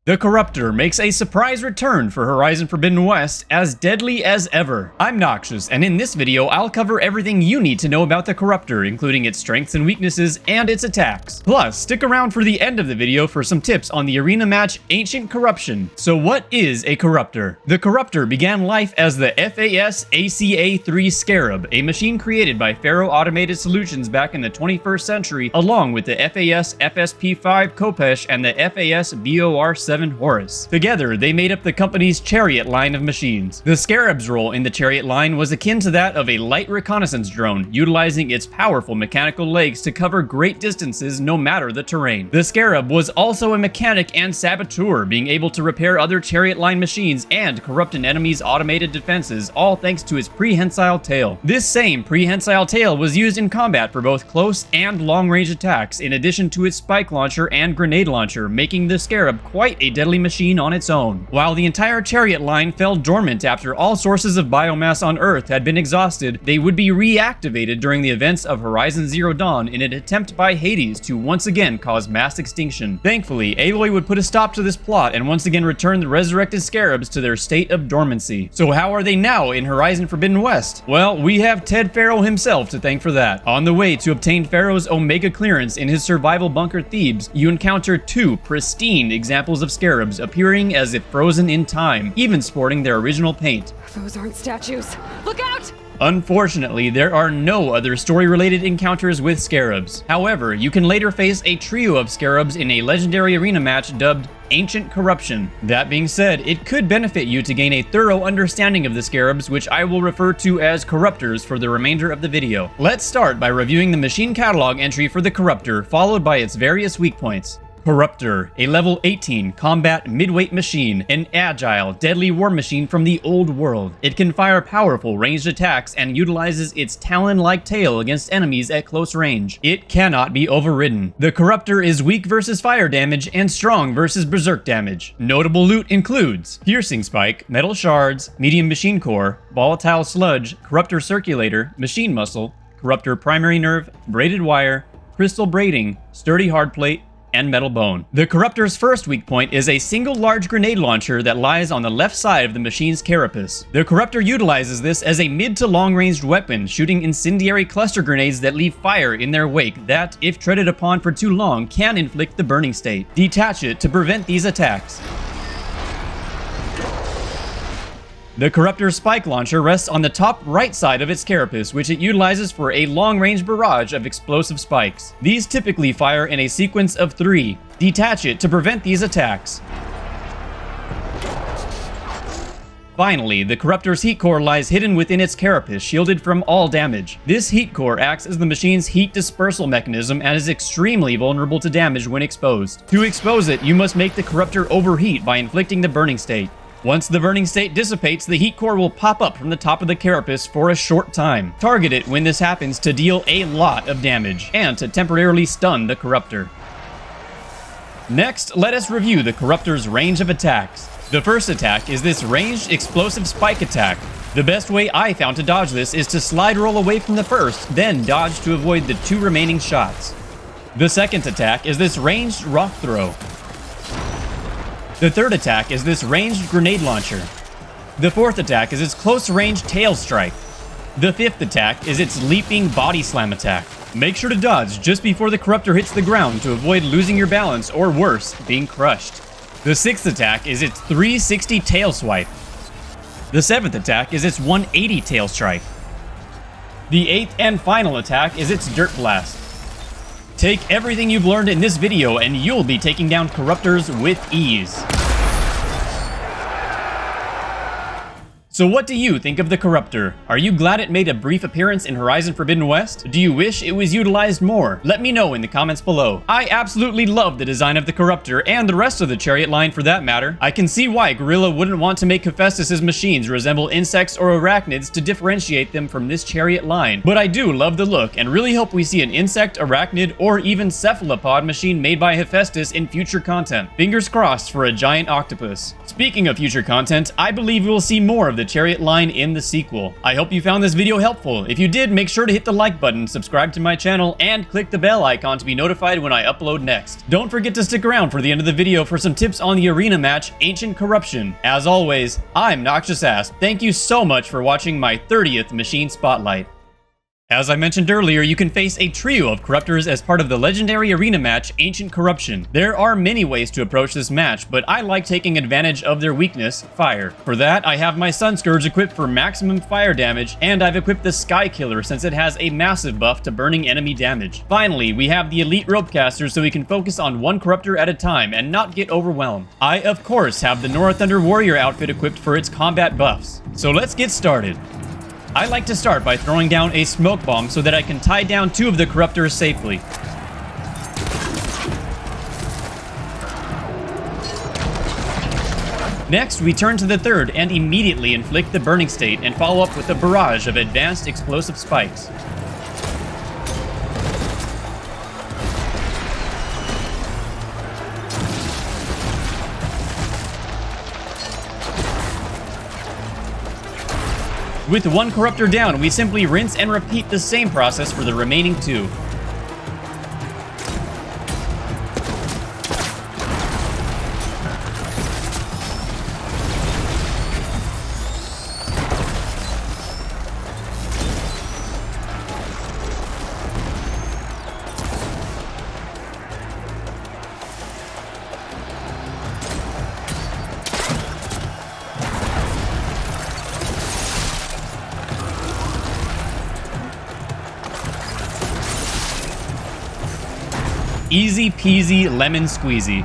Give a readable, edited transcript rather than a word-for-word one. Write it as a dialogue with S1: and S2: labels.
S1: The Corruptor makes a surprise return for Horizon Forbidden West, as deadly as ever. I'm Noxious, and in this video I'll cover everything you need to know about the Corruptor, including its strengths and weaknesses, and its attacks. Plus, stick around for the end of the video for some tips on the arena match Ancient Corruption. So what is a Corruptor? The Corruptor began life as the FAS ACA-3 Scarab, a machine created by Pharaoh Automated Solutions back in the 21st century, along with the FAS FSP-5 Kopesh and the FAS BOR-7 Horus. Together, they made up the company's Chariot line of machines. The Scarab's role in the Chariot line was akin to that of a light reconnaissance drone, utilizing its powerful mechanical legs to cover great distances no matter the terrain. The Scarab was also a mechanic and saboteur, being able to repair other Chariot line machines and corrupt an enemy's automated defenses, all thanks to its prehensile tail. This same prehensile tail was used in combat for both close and long-range attacks, in addition to its spike launcher and grenade launcher, making the Scarab quite a deadly machine on its own. While the entire Chariot line fell dormant after all sources of biomass on Earth had been exhausted, they would be reactivated during the events of Horizon Zero Dawn in an attempt by Hades to once again cause mass extinction. Thankfully, Aloy would put a stop to this plot and once again return the resurrected Scarabs to their state of dormancy. So how are they now in Horizon Forbidden West? Well, we have Ted Pharaoh himself to thank for that. On the way to obtain Pharaoh's Omega clearance in his survival bunker Thebes, you encounter two pristine examples of Scarabs appearing as if frozen in time, even sporting their original paint.
S2: Those aren't statues. Look out!
S1: Unfortunately, there are no other story-related encounters with Scarabs. However, you can later face a trio of Scarabs in a legendary arena match dubbed Ancient Corruption. That being said, it could benefit you to gain a thorough understanding of the Scarabs, which I will refer to as Corruptors for the remainder of the video. Let's start by reviewing the machine catalog entry for the Corruptor, followed by its various weak points. Corruptor, a level 18 combat midweight machine, an agile, deadly war machine from the old world. It can fire powerful ranged attacks and utilizes its talon-like tail against enemies at close range. It cannot be overridden. The Corruptor is weak versus fire damage and strong versus berserk damage. Notable loot includes Piercing Spike, Metal Shards, Medium Machine Core, Volatile Sludge, Corruptor Circulator, Machine Muscle, Corruptor Primary Nerve, Braided Wire, Crystal Braiding, Sturdy Hardplate, and Metal Bone. The Corruptor's first weak point is a single large grenade launcher that lies on the left side of the machine's carapace. The Corruptor utilizes this as a mid to long ranged weapon, shooting incendiary cluster grenades that leave fire in their wake that, if treaded upon for too long, can inflict the burning state. Detach it to prevent these attacks. The Corruptor's spike launcher rests on the top right side of its carapace, which it utilizes for a long-range barrage of explosive spikes. These typically fire in a sequence of 3. Detach it to prevent these attacks. Finally, the Corruptor's heat core lies hidden within its carapace, shielded from all damage. This heat core acts as the machine's heat dispersal mechanism and is extremely vulnerable to damage when exposed. To expose it, you must make the Corruptor overheat by inflicting the burning state. Once the burning state dissipates, the heat core will pop up from the top of the carapace for a short time. Target it when this happens to deal a lot of damage, and to temporarily stun the Corruptor. Next, let us review the Corruptor's range of attacks. The first attack is this ranged explosive spike attack. The best way I found to dodge this is to slide roll away from the first, then dodge to avoid the 2 remaining shots. The second attack is this ranged rock throw. The third attack is this ranged grenade launcher. The fourth attack is its close-range tail strike. The fifth attack is its leaping body slam attack. Make sure to dodge just before the Corruptor hits the ground to avoid losing your balance or worse, being crushed. The sixth attack is its 360 tail swipe. The seventh attack is its 180 tail strike. The eighth and final attack is its dirt blast. Take everything you've learned in this video and you'll be taking down Corruptors with ease. So what do you think of the Corruptor? Are you glad it made a brief appearance in Horizon Forbidden West? Do you wish it was utilized more? Let me know in the comments below. I absolutely love the design of the Corruptor, and the rest of the Chariot line for that matter. I can see why Guerrilla wouldn't want to make Hephaestus' machines resemble insects or arachnids to differentiate them from this Chariot line. But I do love the look, and really hope we see an insect, arachnid, or even cephalopod machine made by Hephaestus in future content. Fingers crossed for a giant octopus. Speaking of future content, I believe we will see more of this the Chariot line in the sequel. I hope you found this video helpful. If you did, make sure to hit the like button, subscribe to my channel, and click the bell icon to be notified when I upload next. Don't forget to stick around for the end of the video for some tips on the arena match, Ancient Corruption. As always, I'm Noxious Ass. Thank you so much for watching my 30th Machine Spotlight. As I mentioned earlier, you can face a trio of Corruptors as part of the legendary arena match, Ancient Corruption. There are many ways to approach this match, but I like taking advantage of their weakness, fire. For that, I have my Sun Scourge equipped for maximum fire damage, and I've equipped the Sky Killer since it has a massive buff to burning enemy damage. Finally, we have the Elite Ropecaster so we can focus on one Corruptor at a time and not get overwhelmed. I, of course, have the Nora Thunder Warrior outfit equipped for its combat buffs. So let's get started. I like to start by throwing down a smoke bomb so that I can tie down 2 of the Corruptors safely. Next, we turn to the third and immediately inflict the burning state and follow up with a barrage of advanced explosive spikes. With 1 Corruptor down, we simply rinse and repeat the same process for the remaining 2. Easy peasy lemon squeezy.